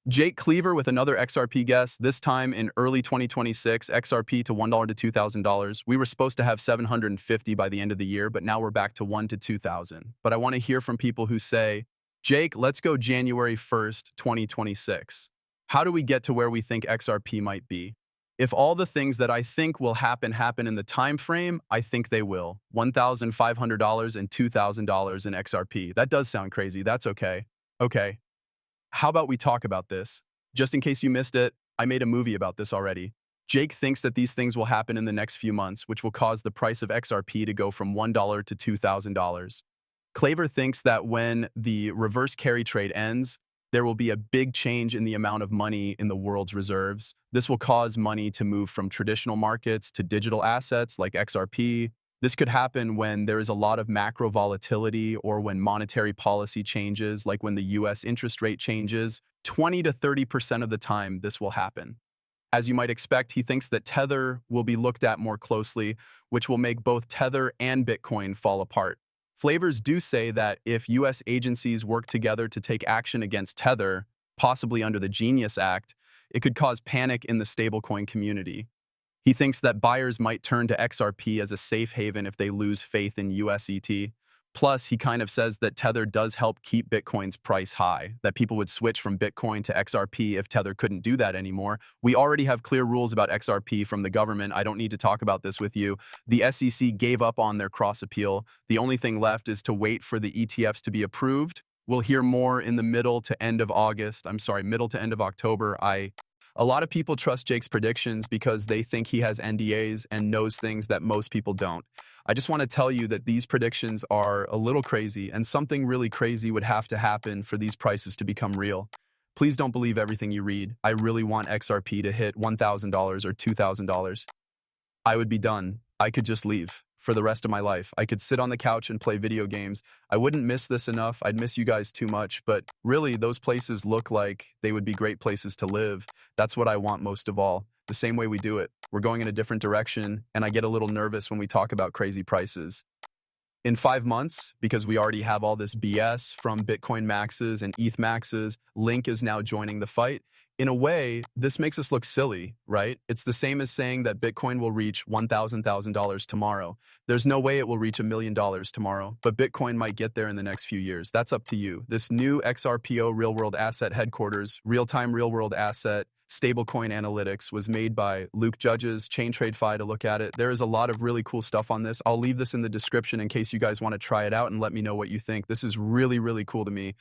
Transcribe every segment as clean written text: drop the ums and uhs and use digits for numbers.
Jake Cleaver with another XRP guest, this time in early 2026, XRP to $1 to $2,000. We were supposed to have 750 by the end of the year, but now we're back to 1 to 2,000. But I want to hear from people who say, Jake, let's go January 1st, 2026. How do we get to where we think XRP might be? If all the things that I think will happen in the time frame, I think they will. $1,500 and $2,000 in XRP. That does sound crazy. That's okay. Okay. How about we talk about this? Just in case you missed it, I made a movie about this already. Jake thinks that these things will happen in the next few months, which will cause the price of XRP to go from $1 to $2,000. Claver thinks that when the reverse carry trade ends, there will be a big change in the amount of money in the world's reserves. This will cause money to move from traditional markets to digital assets like XRP. This could happen when there is a lot of macro volatility or when monetary policy changes, like when the US interest rate changes. 20 to 30% of the time, this will happen. As you might expect, he thinks that Tether will be looked at more closely, which will make both Tether and Bitcoin fall apart. Flavors do say that if US agencies work together to take action against Tether, possibly under the Genius Act, it could cause panic in the stablecoin community. He thinks that buyers might turn to XRP as a safe haven if they lose faith in USET. Plus, he kind of says that Tether does help keep Bitcoin's price high, that people would switch from Bitcoin to XRP if Tether couldn't do that anymore. We already have clear rules about XRP from the government. I don't need to talk about this with you. The SEC gave up on their cross appeal. The only thing left is to wait for the ETFs to be approved. We'll hear more in the middle to end of October. A lot of people trust Jake's predictions because they think he has NDAs and knows things that most people don't. I just want to tell you that these predictions are a little crazy, and something really crazy would have to happen for these prices to become real. Please don't believe everything you read. I really want XRP to hit $1,000 or $2,000. I would be done. I could just leave for the rest of my life. I could sit on the couch and play video games. I wouldn't miss this enough. I'd miss you guys too much, but really those places look like they would be great places to live. That's what I want most of all. The same way we do it. We're going in a different direction, and I get a little nervous when we talk about crazy prices. In 5 months, because we already have all this BS from Bitcoin maxes and ETH maxes, Link is now joining the fight. In a way, this makes us look silly, right? It's the same as saying that Bitcoin will reach $1,000 tomorrow. There's no way it will reach $1 million tomorrow, but Bitcoin might get there in the next few years. That's up to you. This new XRPO real-world asset headquarters, real-time real-world asset, stablecoin analytics was made by Luke Judges, Chain TradeFi to look at it. There is a lot of really cool stuff on this. I'll leave this in the description in case you guys want to try it out and let me know what you think. This is really, really cool to me.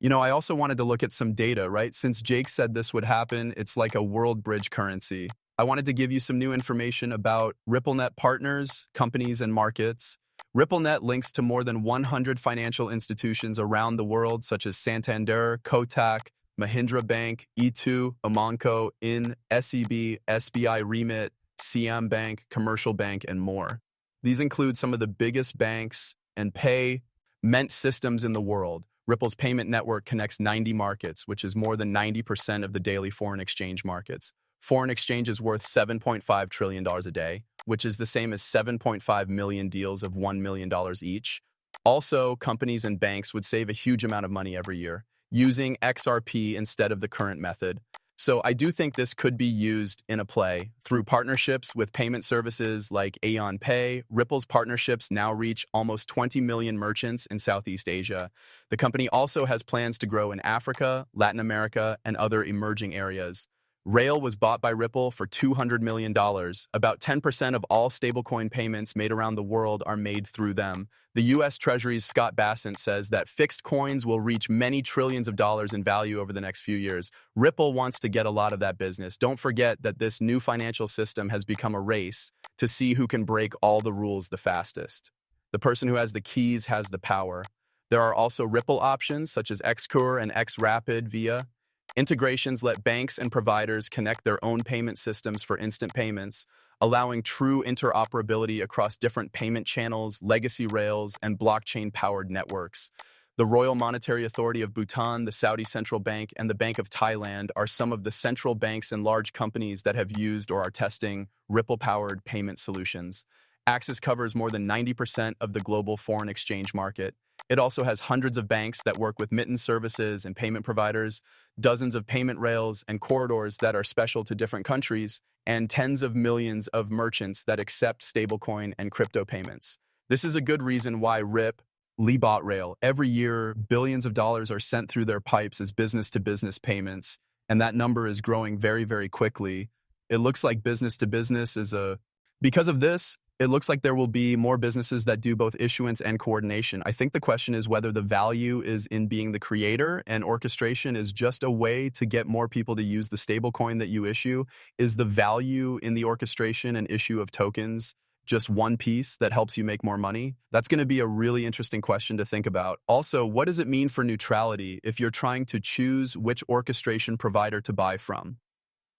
I also wanted to look at some data, right? Since Jake said this would happen, it's like a world bridge currency. I wanted to give you some new information about RippleNet partners, companies, and markets. RippleNet links to more than 100 financial institutions around the world, such as Santander, Kotak, Mahindra Bank, E2, Amanco, SEB, SBI Remit, Siam Bank, Commercial Bank, and more. These include some of the biggest banks and payment systems in the world. Ripple's payment network connects 90 markets, which is more than 90% of the daily foreign exchange markets. Foreign exchange is worth $7.5 trillion a day, which is the same as 7.5 million deals of $1 million each. Also, companies and banks would save a huge amount of money every year using XRP instead of the current method. So I do think this could be used in a play through partnerships with payment services like Aeon Pay. Ripple's partnerships now reach almost 20 million merchants in Southeast Asia. The company also has plans to grow in Africa, Latin America, and other emerging areas. Rail was bought by Ripple for $200 million. About 10% of all stablecoin payments made around the world are made through them. The U.S. Treasury's Scott Bassent says that fixed coins will reach many trillions of dollars in value over the next few years. Ripple wants to get a lot of that business. Don't forget that this new financial system has become a race to see who can break all the rules the fastest. The person who has the keys has the power. There are also Ripple options such as Xcur and Xrapid via integrations let banks and providers connect their own payment systems for instant payments, allowing true interoperability across different payment channels, legacy rails, and blockchain-powered networks. The Royal Monetary Authority of Bhutan, the Saudi Central Bank, and the Bank of Thailand are some of the central banks and large companies that have used or are testing Ripple-powered payment solutions. Axis covers more than 90% of the global foreign exchange market. It also has hundreds of banks that work with remittance services and payment providers, dozens of payment rails and corridors that are special to different countries, and tens of millions of merchants that accept stablecoin and crypto payments. This is a good reason why RIP, Libot Rail, every year billions of dollars are sent through their pipes as business-to-business payments, and that number is growing very, very quickly. It looks like business-to-business is a... Because of this, it looks like there will be more businesses that do both issuance and coordination. I think the question is whether the value is in being the creator and orchestration is just a way to get more people to use the stablecoin that you issue. Is the value in the orchestration and issue of tokens just one piece that helps you make more money? That's going to be a really interesting question to think about. Also, what does it mean for neutrality if you're trying to choose which orchestration provider to buy from?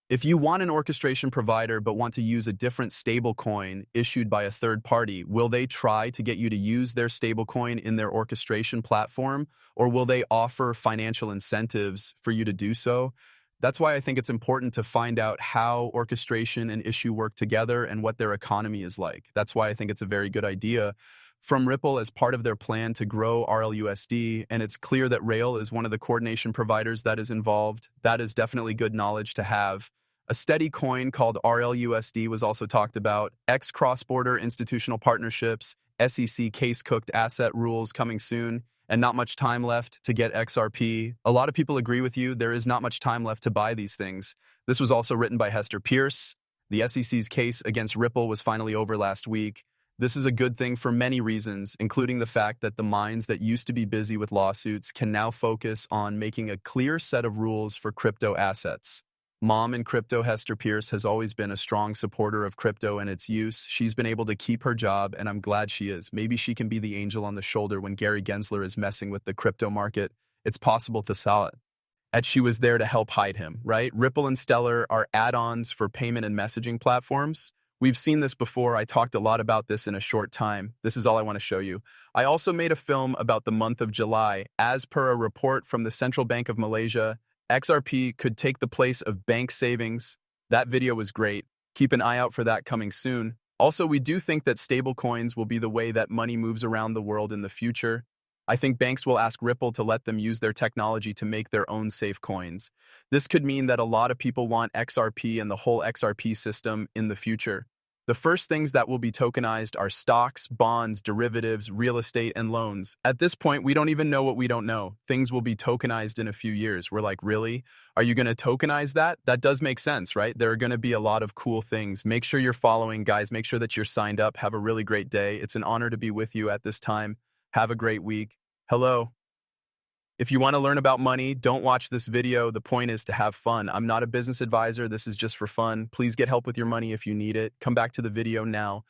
If you want an orchestration provider but want to use a different stablecoin issued by a third party, will they try to get you to use their stablecoin in their orchestration platform, or will they offer financial incentives for you to do so? That's why I think it's important to find out how orchestration and issue work together and what their economy is like. That's why I think it's a very good idea from Ripple as part of their plan to grow RLUSD, and it's clear that Rail is one of the coordination providers that is involved. That is definitely good knowledge to have. A steady coin called RLUSD was also talked about. X cross-border institutional partnerships, SEC case-cooked asset rules coming soon, and not much time left to get XRP. A lot of people agree with you. There is not much time left to buy these things. This was also written by Hester Pierce. The SEC's case against Ripple was finally over last week. This is a good thing for many reasons, including the fact that the minds that used to be busy with lawsuits can now focus on making a clear set of rules for crypto assets. Mom in crypto, Hester Pierce, has always been a strong supporter of crypto and its use. She's been able to keep her job, and I'm glad she is. Maybe she can be the angel on the shoulder when Gary Gensler is messing with the crypto market. It's possible to sell it. And she was there to help hide him, right? Ripple and Stellar are add-ons for payment and messaging platforms. We've seen this before. I talked a lot about this in a short time. This is all I want to show you. I also made a film about the month of July. As per a report from the Central Bank of Malaysia, XRP could take the place of bank savings. That video was great. Keep an eye out for that coming soon. Also, we do think that stablecoins will be the way that money moves around the world in the future. I think banks will ask Ripple to let them use their technology to make their own safe coins. This could mean that a lot of people want XRP and the whole XRP system in the future. The first things that will be tokenized are stocks, bonds, derivatives, real estate, and loans. At this point, we don't even know what we don't know. Things will be tokenized in a few years. We're like, really? Are you going to tokenize that? That does make sense, right? There are going to be a lot of cool things. Make sure you're following, guys. Make sure that you're signed up. Have a really great day. It's an honor to be with you at this time. Have a great week. Hello. If you want to learn about money, don't watch this video. The point is to have fun. I'm not a business advisor. This is just for fun. Please get help with your money if you need it. Come back to the video now.